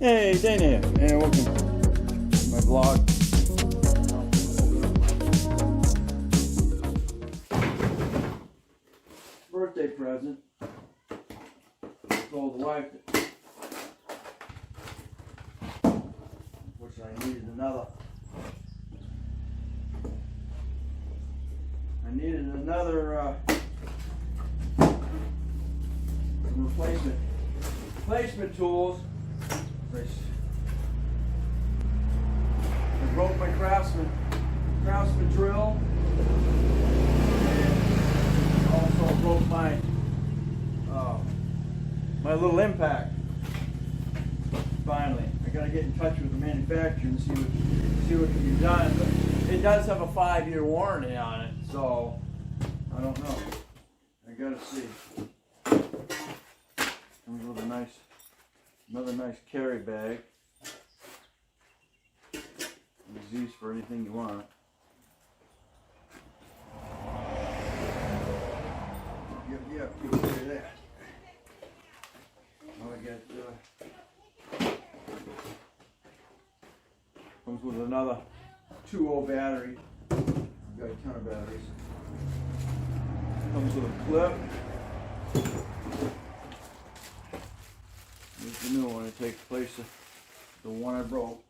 Hey, Dana here, and welcome to my vlog. Birthday present. I told the wife that which I needed another. Replacement tools. I broke my Craftsman drill, and also broke my my little Impact. Finally, I gotta get in touch with the manufacturer and see what can be done. But it does have a 5-year warranty on it, so I don't know. I gotta see. Comes with another nice carry bag. Use these for anything you want. Yep, you can do that. Now I got comes with another 2.0 battery. I've got a ton of batteries. Comes with a clip. Here's the new one. It takes place of the one I broke.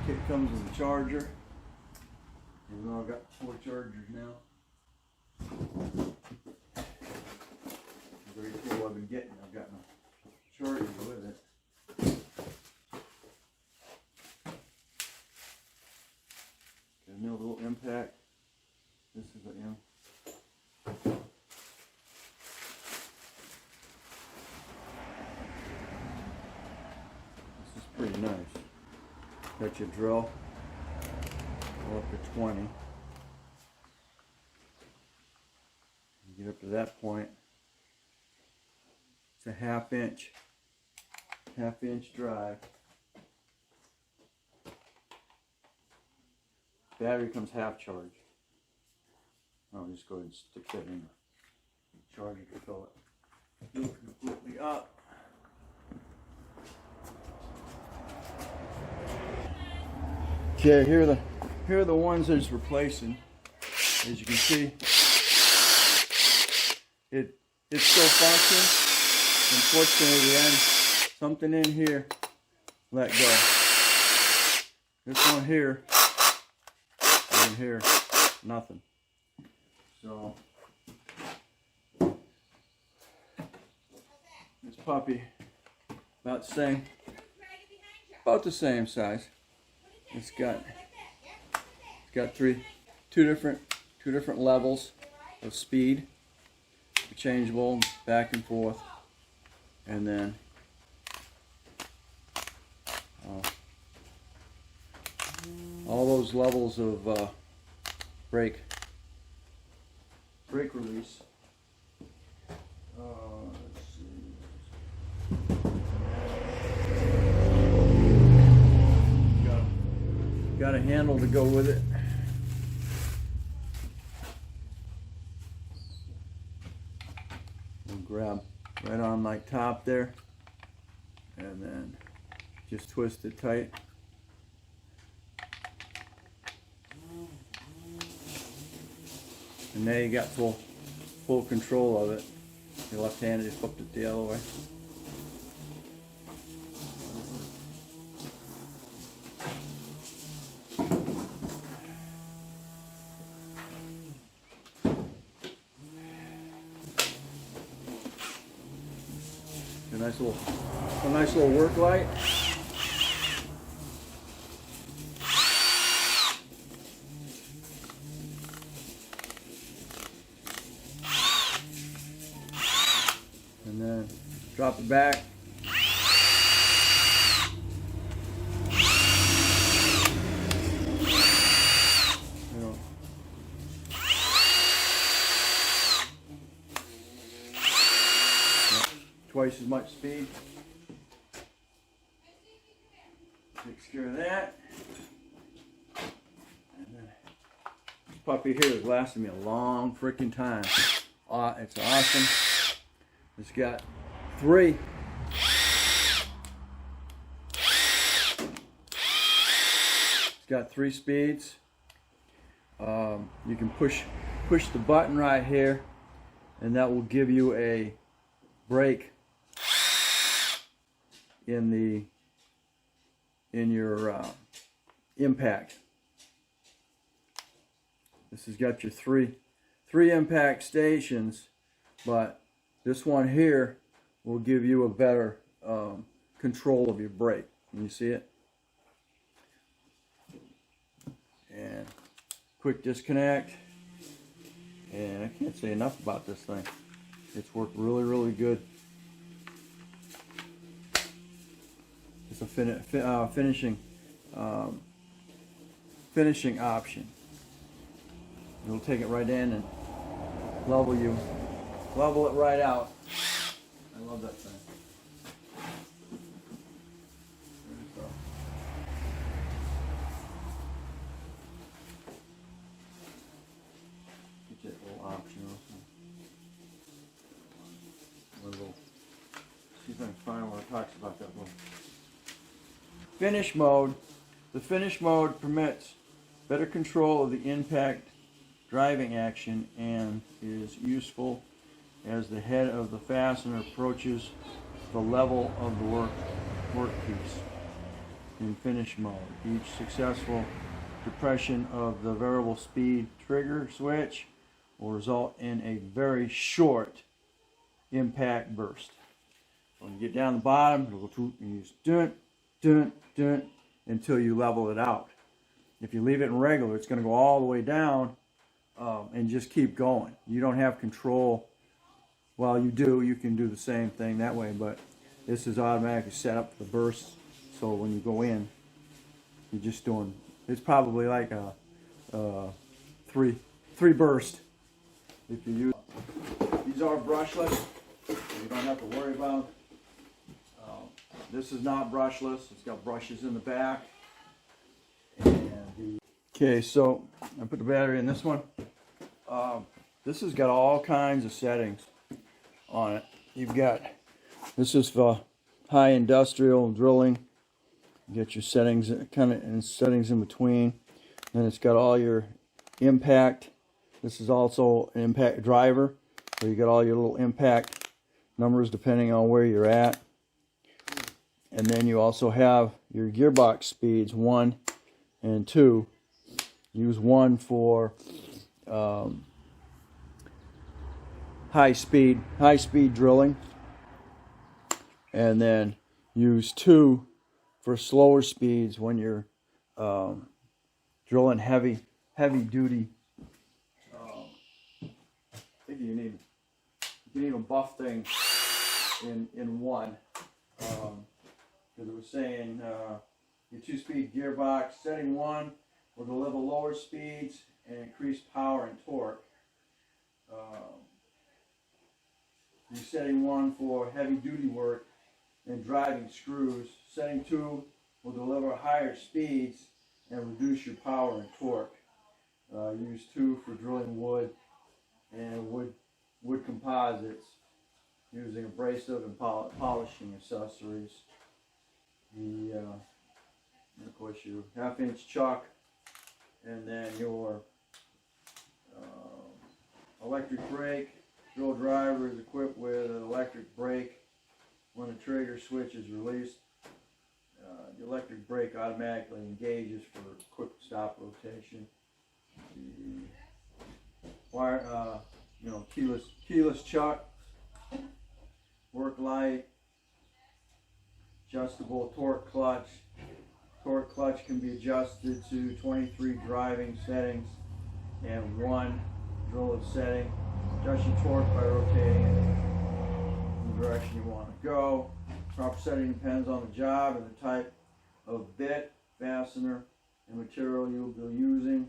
Kit comes with a charger. Even though I've got 4 chargers now. Very cool. I've been getting. I've got my charger with it. Got a little Impact. This is the M. This is pretty nice. Got your drill. Go up to 20. You get up to that point. It's a half inch drive. Battery comes half charged. I'll just go ahead and stick that in the charger to fill it completely up. Okay, here are the ones that it's replacing. As you can see, it still functions. Unfortunately, the end, something in here let go. This one here, and here, nothing. So this puppy about the same size. It's got two different levels of speed, changeable back and forth, and then all those levels of brake release. Let's see. Got a handle to go with it. We'll grab right on my top there, and then just twist it tight. And now you got full control of it. Your left hand just flipped it the other way. A nice little work light. And then drop it back. Twice as much speed. Takes care of that. And then puppy here has lasted me a long freaking time. It's awesome. It's got three. It's got 3 speeds. You can push the button right here, and that will give you a brake in your impact. This has got your three impact stations, but this one here will give you a better control of your brake. Can you see it? And quick disconnect. And I can't say enough about this thing. It's worked really, really good. It's a finishing option. It'll take it right in and level it right out. I love that thing. Get that little option also. See if I can find where it talks about that little finish mode. The finish mode permits better control of the impact driving action and is useful as the head of the fastener approaches the level of the workpiece. In finish mode, each successful depression of the variable speed trigger switch will result in a very short impact burst. So when you get down the bottom, it'll go and you just do it until you level it out. If you leave it in regular, it's going to go all the way down and just keep going. You don't have control. Well, you do. You can do the same thing that way, but this is automatically set up for the bursts. So when you go in, you're just doing. It's probably like a three burst. If you use these are brushless, so you don't have to worry about. This is not brushless. It's got brushes in the back. Okay, so I put the battery in this one. This has got all kinds of settings on it. You've got, this is for high industrial drilling. You get your settings, settings in between. Then it's got all your impact. This is also an impact driver. So you got all your little impact numbers depending on where you're at. And then you also have your gearbox speeds 1 and 2. Use 1 for high speed drilling, and then use 2 for slower speeds when you're drilling heavy duty. I think you can even buff things in 1. Because it was saying your 2-speed gearbox setting 1 will deliver lower speeds and increase power and torque. You're setting 1 for heavy duty work and driving screws. Setting 2 will deliver higher speeds and reduce your power and torque. Use 2 for drilling wood and wood composites using abrasive and polishing accessories. Of course, your 1/2-inch chuck, and then your electric brake. Drill driver is equipped with an electric brake. When the trigger switch is released, the electric brake automatically engages for quick stop rotation. The wire, keyless chuck, work light, adjustable torque clutch. Torque clutch can be adjusted to 23 driving settings and 1 drill setting. Adjust your torque by rotating it in the direction you want to go. Proper setting depends on the job and the type of bit, fastener, and material you'll be using.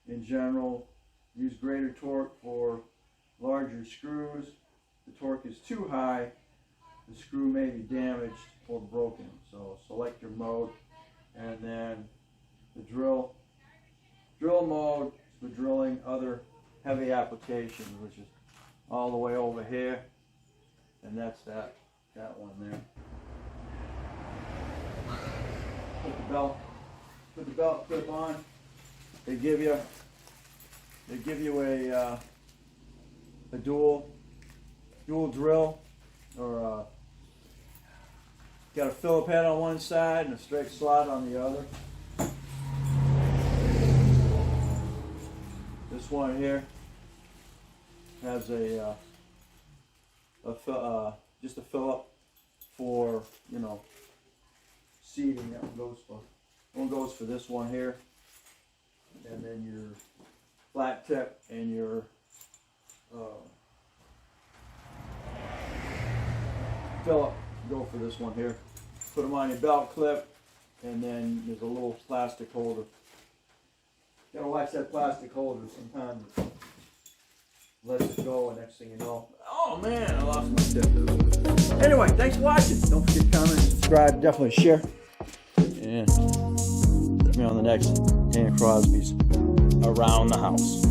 In general, use greater torque for larger screws. If the torque is too high, the screw may be damaged or broken. So select your mode, and then the drill mode for drilling other heavy applications, which is all the way over here, and that's that one there. Put the belt clip on. They give you a dual drill, or got a Phillip head on one side and a straight slot on the other. This one here has just a Phillip for, you know, seating. That one goes for this one here, and then your flat tip and your Phillip go for this one here. Put them on your belt clip, and then there's a little plastic holder. Gotta watch that plastic holder. Sometimes it lets it go, and next thing you know, oh man, I lost my tip. Anyway, thanks for watching. Don't forget to comment, subscribe, definitely share, and see me on the next Dan Crosby's Around the House.